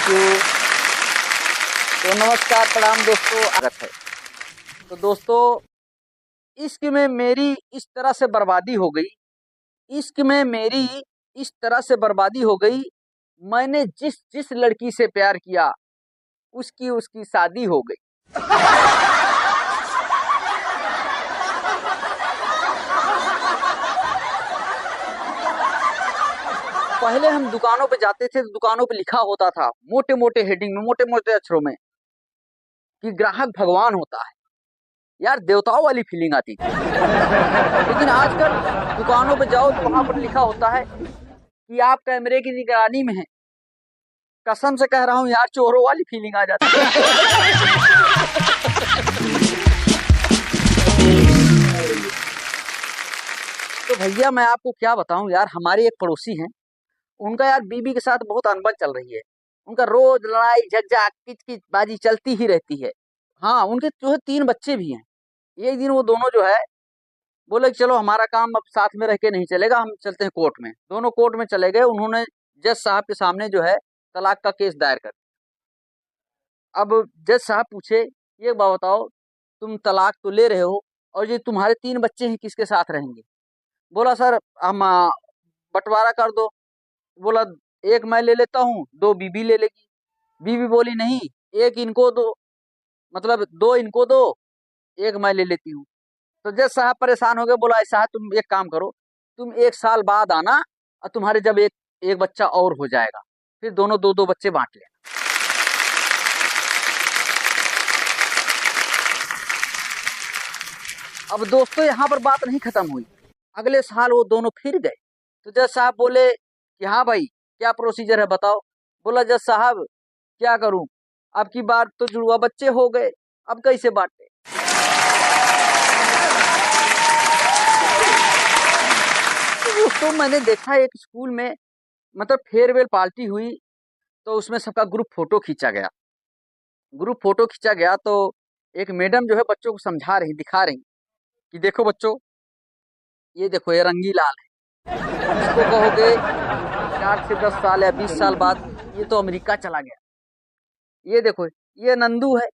Thank you. तो नमस्कार प्रणाम दोस्तों, स्वागत है। तो दोस्तों, इश्क में मेरी इस तरह से बर्बादी हो गई, इश्क में मेरी इस तरह से बर्बादी हो गई, मैंने जिस जिस लड़की से प्यार किया उसकी उसकी शादी हो गई। पहले हम दुकानों पे जाते थे तो दुकानों पे लिखा होता था मोटे मोटे हेडिंग में, मोटे मोटे अक्षरों में, कि ग्राहक भगवान होता है। यार देवताओं वाली फीलिंग आती थी। लेकिन आजकल दुकानों पे जाओ तो वहां पर लिखा होता है कि आप कैमरे की निगरानी में हैं। कसम से कह रहा हूं यार, चोरों वाली फीलिंग आ जाती है। तो भैया मैं आपको क्या बताऊं यार, हमारे एक पड़ोसी हैं, उनका यार बीबी के साथ बहुत अनबन चल रही है। उनका रोज लड़ाई झगड़ा किच बाजी चलती ही रहती है। हाँ, उनके जो है 3 बच्चे भी हैं। एक दिन वो दोनों जो है बोले कि चलो हमारा काम अब साथ में रह के नहीं चलेगा, हम चलते हैं कोर्ट में। दोनों कोर्ट में चले गए। उन्होंने जज साहब के सामने जो है तलाक का केस दायर कर। अब जज साहब पूछे, ये बात बताओ, तुम तलाक तो ले रहे हो और ये तुम्हारे 3 बच्चे हैं, किसके साथ रहेंगे? बोला सर हम बंटवारा कर दो। बोला एक मैं ले लेता हूँ, 2 बीबी ले लेगी। बीबी बोली नहीं, एक इनको दो, मतलब 2 इनको दो, एक मैं ले लेती हूँ। तो जज साहब परेशान हो गए। बोला ऐसा है, तुम एक काम करो, तुम 1 साल बाद आना और तुम्हारे जब एक एक बच्चा और हो जाएगा फिर दोनों 2-2 बच्चे बांट लेना। अब दोस्तों यहाँ पर बात नहीं खत्म हुई। अगले साल वो दोनों फिर गए। तो जज साहब बोले कि हाँ भाई, क्या प्रोसीजर है बताओ। बोला जज साहब क्या करूं, अब की बार तो जुड़वा बच्चे हो गए, अब कैसे बांटे? तो दोस्तों मैंने देखा एक स्कूल में, मतलब फेयरवेल पार्टी हुई, तो उसमें सबका ग्रुप फोटो खींचा गया। ग्रुप फोटो खींचा गया तो एक मैडम जो है बच्चों को समझा रही, दिखा रही कि देखो बच्चों, ये देखो ये रंगी लाल है, इसको कहोगे 4 से 10 साल या 20 साल बाद ये तो अमेरिका चला गया। ये देखो ये नंदू है,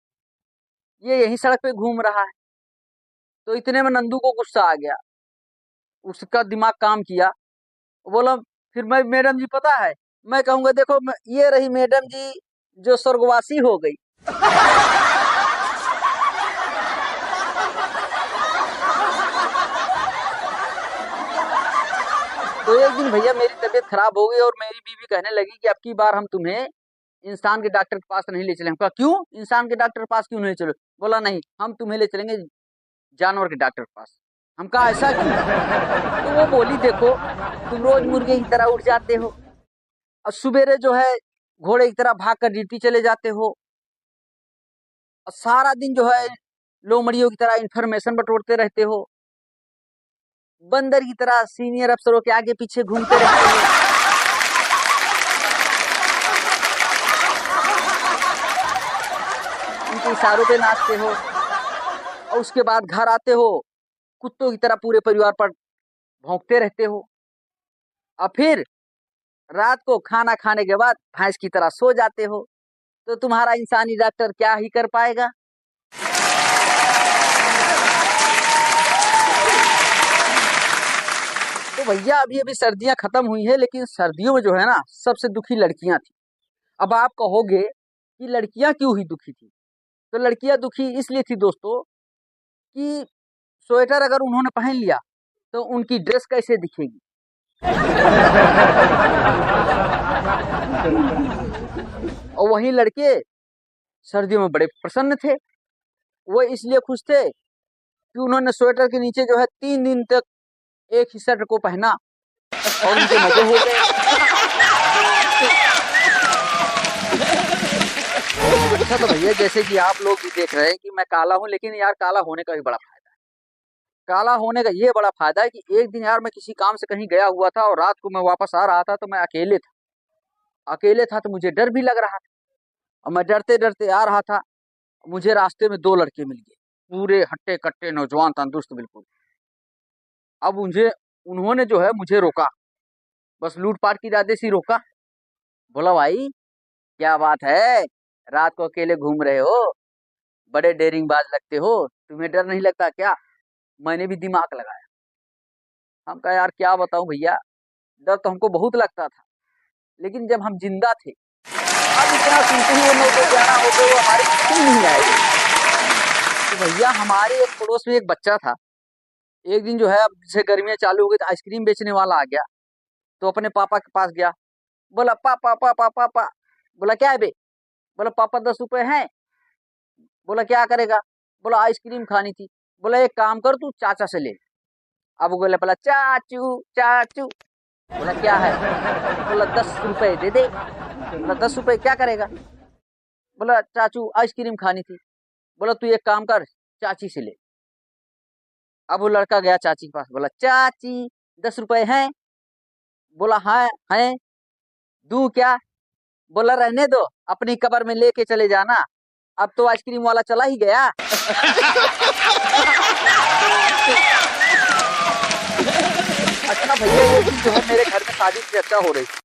ये यही सड़क पे घूम रहा है। तो इतने में नंदू को गुस्सा आ गया, उसका दिमाग काम किया। बोला फिर मैं, मैडम जी पता है, मैं कहूंगा देखो ये रही मैडम जी जो स्वर्गवासी हो गई। तो एक दिन भैया मेरी तबीयत खराब हो गई और मेरी बीवी कहने लगी कि अब की बार हम तुम्हें इंसान के डॉक्टर के पास नहीं ले चलेंगे। कहा क्यों, इंसान के डॉक्टर के पास क्यों नहीं चलो? बोला नहीं, हम तुम्हें ले चलेंगे जानवर के डॉक्टर के पास। हम कहा ऐसा क्यों? तो वो बोली देखो, तुम रोज मुर्गे की तरह उठ जाते हो और सुबेरे जो है घोड़े की तरह भाग कर ड्यूटी चले जाते हो और सारा दिन जो है लोमड़ियों की तरह इंफॉर्मेशन बटोरते रहते हो, बंदर की तरह सीनियर अफसरों के आगे पीछे घूमते रहते हो, उनके इशारों पे नाचते हो और उसके बाद घर आते हो कुत्तों की तरह पूरे परिवार पर भौंकते रहते हो और फिर रात को खाना खाने के बाद भैंस की तरह सो जाते हो। तो तुम्हारा इंसानी डॉक्टर क्या ही कर पाएगा? तो भैया अभी अभी सर्दियां खत्म हुई है, लेकिन सर्दियों में जो है ना सबसे दुखी लड़कियां थी। अब आप कहोगे कि लड़कियां क्यों ही दुखी थी? तो लड़कियां दुखी इसलिए थी दोस्तों कि स्वेटर अगर उन्होंने पहन लिया तो उनकी ड्रेस कैसे दिखेगी। और वहीं लड़के सर्दियों में बड़े प्रसन्न थे। वो इसलिए खुश थे कि उन्होंने स्वेटर के नीचे जो है 3 दिन तक एक ही शर्ट को पहना और उनके मजे हो गए। अच्छा तो भैया जैसे कि आप लोग भी देख रहे हैं कि मैं काला हूं, लेकिन यार काला होने का भी बड़ा फायदा है। काला होने का ये बड़ा फायदा है कि एक दिन यार मैं किसी काम से कहीं गया हुआ था और रात को मैं वापस आ रहा था तो मैं अकेले था तो मुझे डर भी लग रहा था और मैं डरते डरते आ रहा था। मुझे रास्ते में 2 लड़के मिल गए, पूरे हट्टे कट्टे नौजवान तंदुरुस्त बिल्कुल। अब उन्होंने जो है मुझे रोका, बस लूटपाट के इरादे से ही रोका। बोला भाई क्या बात है, रात को अकेले घूम रहे हो, बड़े डेरिंग बाज लगते हो, तुम्हें डर नहीं लगता क्या? मैंने भी दिमाग लगाया। हम कहा यार क्या बताऊं भैया, डर तो हमको बहुत लगता था, लेकिन जब हम जिंदा थे, अब इतना सुनते ही वो 9 11 हो गए, वो हमारे कुछ नहीं आए। तो भैया हमारे एक पड़ोस में एक बच्चा था। एक दिन जो है, अब जैसे गर्मियां चालू हो गई तो आइसक्रीम बेचने वाला आ गया। तो अपने पापा के पास गया, बोला पापा पापा पापा। बोला क्या है बे? बोला पापा 10 रुपए हैं। बोला क्या करेगा? बोला आइसक्रीम खानी थी। बोला एक काम कर, तू चाचा से ले। अब बोला बोला चाचू चाचू। बोला क्या है? बोला 10 रुपए दे दे। बोला 10 रुपए क्या करेगा? बोला चाचू आइसक्रीम खानी थी। बोला तू एक काम कर, चाची से ले। अब वो लड़का गया चाची के पास, बोला चाची 10 रुपए हैं। बोला हाँ है, दूं क्या? बोला रहने दो, अपनी कबर में लेके चले जाना, अब तो आइसक्रीम वाला चला ही गया। अच्छा भैया, ये चीज जो है मेरे घर में शादी की चर्चा हो रही थी।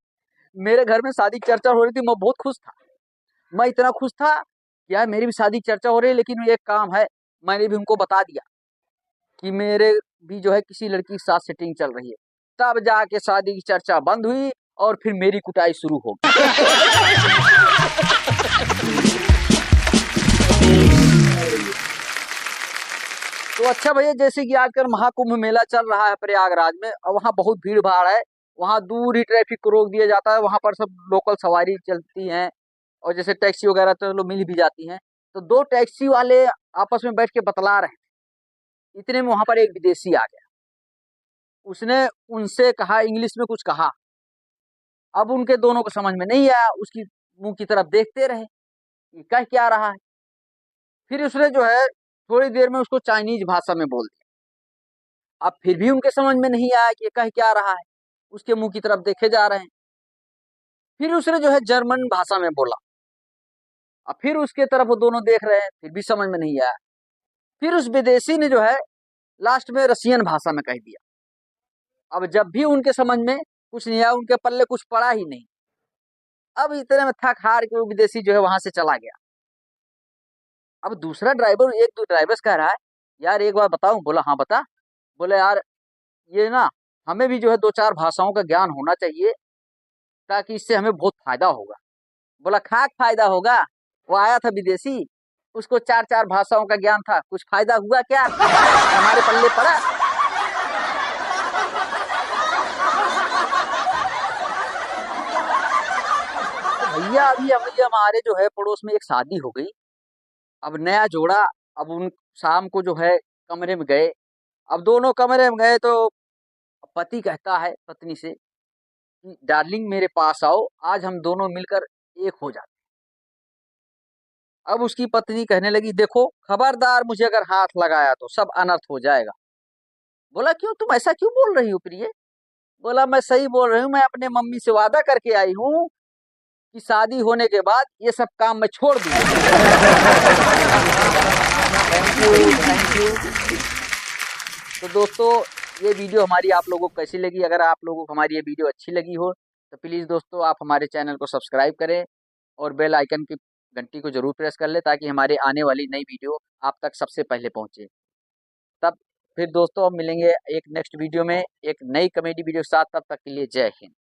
मेरे घर में शादी की चर्चा हो रही थी, मैं बहुत खुश था। मैं इतना खुश था कि यार मेरी भी शादी की चर्चा हो रही है, लेकिन एक काम है, मैंने भी उनको बता दिया कि मेरे भी जो है किसी लड़की के साथ सेटिंग चल रही है। तब जाके शादी की चर्चा बंद हुई और फिर मेरी कुटाई शुरू हो गई। तो अच्छा भैया, जैसे कि आजकल महाकुंभ मेला चल रहा है प्रयागराज में, और वहाँ बहुत भीड़ भाड़ है। वहाँ दूर ही ट्रैफिक को रोक दिया जाता है, वहाँ पर सब लोकल सवारी चलती हैं, और जैसे टैक्सी वगैरह तो लोग मिल भी जाती हैं। तो दो टैक्सी वाले आपस में बैठ के बतला रहे हैं, इतने में वहां पर एक विदेशी आ गया। उसने उनसे कहा, इंग्लिश में कुछ कहा। अब उनके दोनों को समझ में नहीं आया, उसकी मुंह की तरफ देखते रहे कि कह क्या रहा है। फिर उसने जो है थोड़ी देर में उसको चाइनीज भाषा में बोल दिया। अब फिर भी उनके समझ में नहीं आया कि ये कह क्या रहा है, उसके मुंह की तरफ देखे जा रहे हैं। फिर उसने जो है जर्मन भाषा में बोला। अब फिर उसके तरफ वो दोनों देख रहे हैं, फिर भी समझ में नहीं आया। फिर उस विदेशी ने जो है लास्ट में रसियन भाषा में कह दिया। अब जब भी उनके समझ में कुछ नहीं आया, उनके पल्ले कुछ पड़ा ही नहीं। अब इतने में थक हार के वो विदेशी जो है वहां से चला गया। अब दूसरा ड्राइवर, एक दो ड्राइवर्स कह रहा है, यार एक बार बताऊं? बोला हाँ बता। बोले यार ये ना, हमें भी जो है दो चार भाषाओं का ज्ञान होना चाहिए, ताकि इससे हमें बहुत फायदा होगा। बोला खाक फायदा होगा, वो आया था विदेशी, उसको चार चार भाषाओं का ज्ञान था, कुछ फायदा हुआ क्या? हमारे पल्ले पड़ा। तो भैया अभी हमारे जो है पड़ोस में एक शादी हो गई। अब नया जोड़ा, अब उन शाम को जो है कमरे में गए। अब दोनों कमरे में गए तो पति कहता है पत्नी से कि डार्लिंग मेरे पास आओ, आज हम दोनों मिलकर एक हो जाते। अब उसकी पत्नी कहने लगी, देखो खबरदार, मुझे अगर हाथ लगाया तो सब अनर्थ हो जाएगा। बोला क्यों, तुम ऐसा क्यों बोल रही हो प्रिय? बोला मैं सही बोल रही हूँ, मैं अपने मम्मी से वादा करके आई हूँ कि शादी होने के बाद ये सब काम मैं छोड़ दूंगी। Thank you thank you. तो दोस्तों, ये वीडियो हमारी आप लोगों को कैसी लगी? अगर आप लोगों को हमारी ये वीडियो अच्छी लगी हो तो प्लीज़ दोस्तों आप हमारे चैनल को सब्सक्राइब करें, और बेल आइकन की घंटी को जरूर प्रेस कर लें, ताकि हमारे आने वाली नई वीडियो आप तक सबसे पहले पहुंचे। तब फिर दोस्तों हम मिलेंगे एक नेक्स्ट वीडियो में एक नई कॉमेडी वीडियो के साथ। तब तक के लिए जय हिंद।